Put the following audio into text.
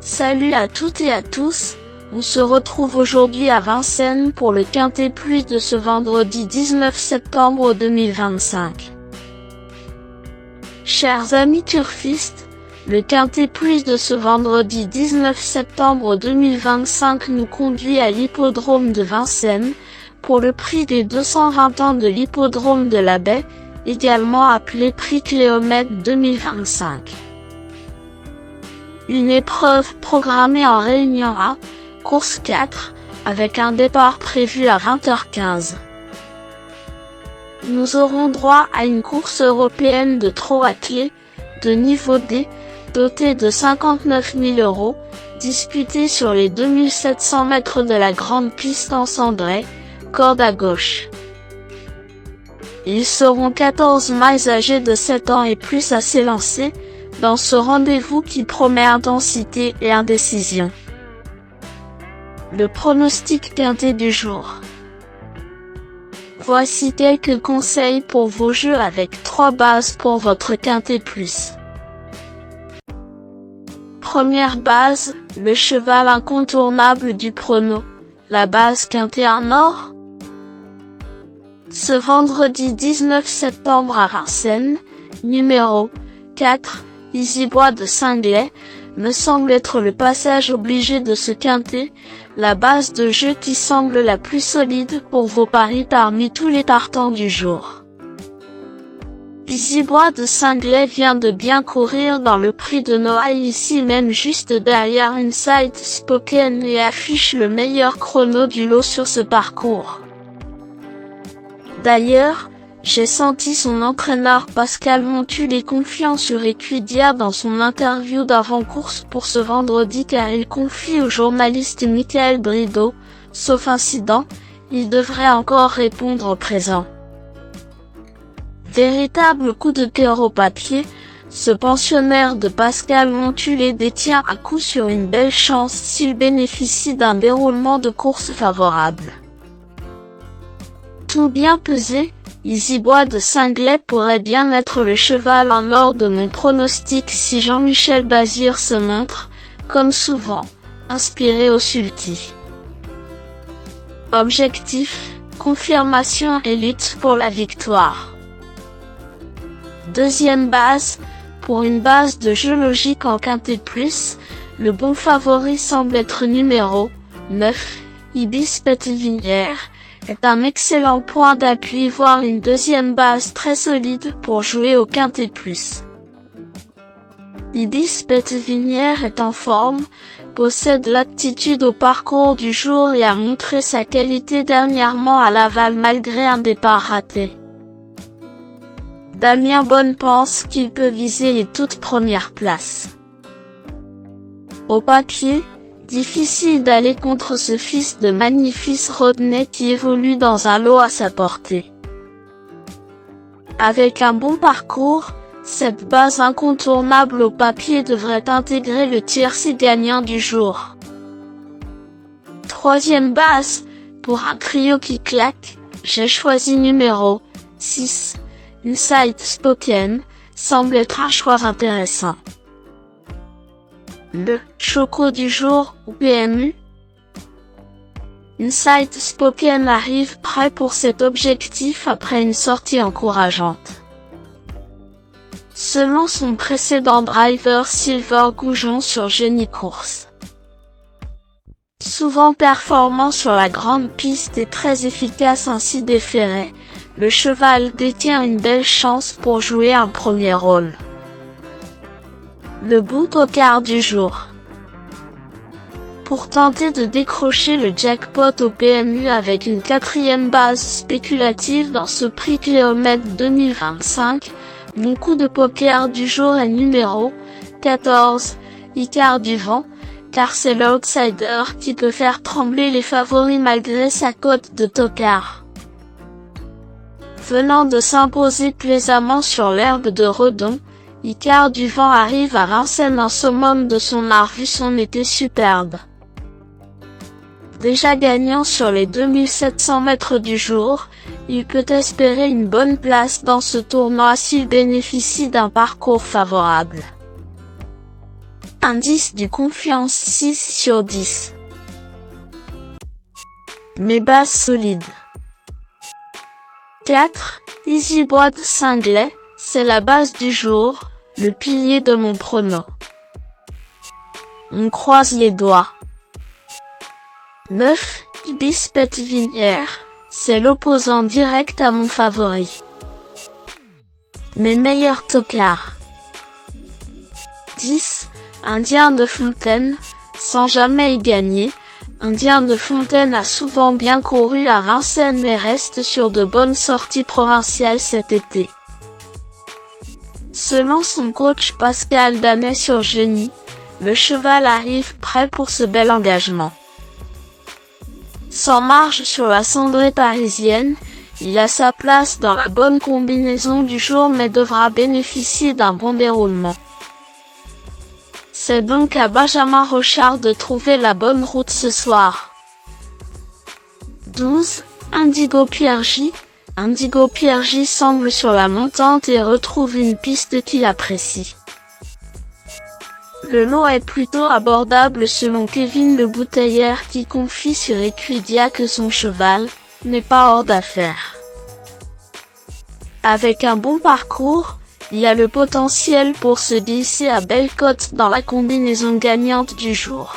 Salut à toutes et à tous, on se retrouve aujourd'hui à Vincennes pour le Quintet Plus de ce vendredi 19 septembre 2025. Chers amis turfistes, le Quintet Plus de ce vendredi 19 septembre 2025 nous conduit à l'hippodrome de Vincennes, pour le prix des 220 ans de l'hippodrome de la Baie, également appelé prix Cléomètre 2025. Une épreuve programmée en Réunion 1, course 4, avec un départ prévu à 20h15. Nous aurons droit à une course européenne de trot attelé, de niveau D, dotée de 59 000 €, disputée sur les 2700 mètres de la grande piste en cendré, corde à gauche. Ils seront 14 mâles âgés de 7 ans et plus à s'élancer, dans ce rendez-vous qui promet intensité et indécision. Le pronostic quintet du jour. Voici quelques conseils pour vos jeux avec 3 bases pour votre quintet plus. Première base, le cheval incontournable du prono, la base quintet en or. Ce vendredi 19 septembre à Vincennes, numéro 4, Easybois de Singlet, me semble être le passage obligé de ce quintet, la base de jeu qui semble la plus solide pour vos paris parmi tous les partants du jour. Easybois de Singlet vient de bien courir dans le prix de Noailles ici même juste derrière Inside Spoken et affiche le meilleur chrono du lot sur ce parcours. D'ailleurs, j'ai senti son entraîneur Pascal Montul confiant sur Equidia dans son interview d'avant-course pour ce vendredi car il confie au journaliste Michael Brideau, sauf incident, il devrait encore répondre présent. Véritable coup de cœur au papier, ce pensionnaire de Pascal Montul détient à coup sur une belle chance s'il bénéficie d'un déroulement de course favorable. Tout bien pesé, Easybois de Singlet pourrait bien être le cheval en or de mon pronostic si Jean-Michel Bazir se montre, comme souvent, inspiré au sulky. Objectif, confirmation et lutte pour la victoire. Deuxième base, pour une base de jeu logique en quintet plus, le bon favori semble être numéro 9, Ibis Petitvignères, est un excellent point d'appui voire une deuxième base très solide pour jouer au quintet plus. Ibis Petitvignères est en forme, possède l'aptitude au parcours du jour et a montré sa qualité dernièrement à Laval malgré un départ raté. Damien Bonne pense qu'il peut viser les toutes premières places. Au papier, difficile d'aller contre ce fils de Magnifice Rodney qui évolue dans un lot à sa portée. Avec un bon parcours, cette base incontournable au papier devrait intégrer le tiercé gagnant du jour. Troisième base, pour un trio qui claque, j'ai choisi numéro 6, Inside Spoken, semble être un choix intéressant. Le choco du jour ou PMU. Inside Spoken arrive prêt pour cet objectif après une sortie encourageante. Selon son précédent driver Silver Goujon sur Génie Course. Souvent performant sur la grande piste et très efficace ainsi déféré, le cheval détient une belle chance pour jouer un premier rôle. Le bout au quart du jour. Pour tenter de décrocher le jackpot au PMU avec une quatrième base spéculative dans ce prix Cléomètre 2025, mon coup de poker du jour est numéro 14, Icare du Vent, car c'est l'outsider qui peut faire trembler les favoris malgré sa cote de tocard. Venant de s'imposer plaisamment sur l'herbe de Redon, Icare du Vent arrive à Vincennes en summum de son art vu son été superbe. Déjà gagnant sur les 2700 mètres du jour, il peut espérer une bonne place dans ce tournoi s'il bénéficie d'un parcours favorable. Indice du confiance 6 sur 10. Mes bases solides. 4. Easy Boîte cinglé, c'est la base du jour, le pilier de mon prono. On croise les doigts. 9. Ibis Petitvière, c'est l'opposant direct à mon favori. Mes meilleurs tocards. 10. Indien de Fontaine, sans jamais y gagner. Indien de Fontaine a souvent bien couru à Vincennes mais reste sur de bonnes sorties provinciales cet été. Selon son coach Pascal Danet sur Genie, le cheval arrive prêt pour ce bel engagement. Sans marge sur la cendrée parisienne, il a sa place dans la bonne combinaison du jour mais devra bénéficier d'un bon déroulement. C'est donc à Benjamin Rochard de trouver la bonne route ce soir. 12. Indigo Pierre J. Indigo Pierre J semble sur la montante et retrouve une piste qu'il apprécie. Le lot est plutôt abordable selon Kevin Le Bouteillère qui confie sur Equidia que son cheval n'est pas hors d'affaire. Avec un bon parcours, il y a le potentiel pour se glisser à belle cote dans la combinaison gagnante du jour.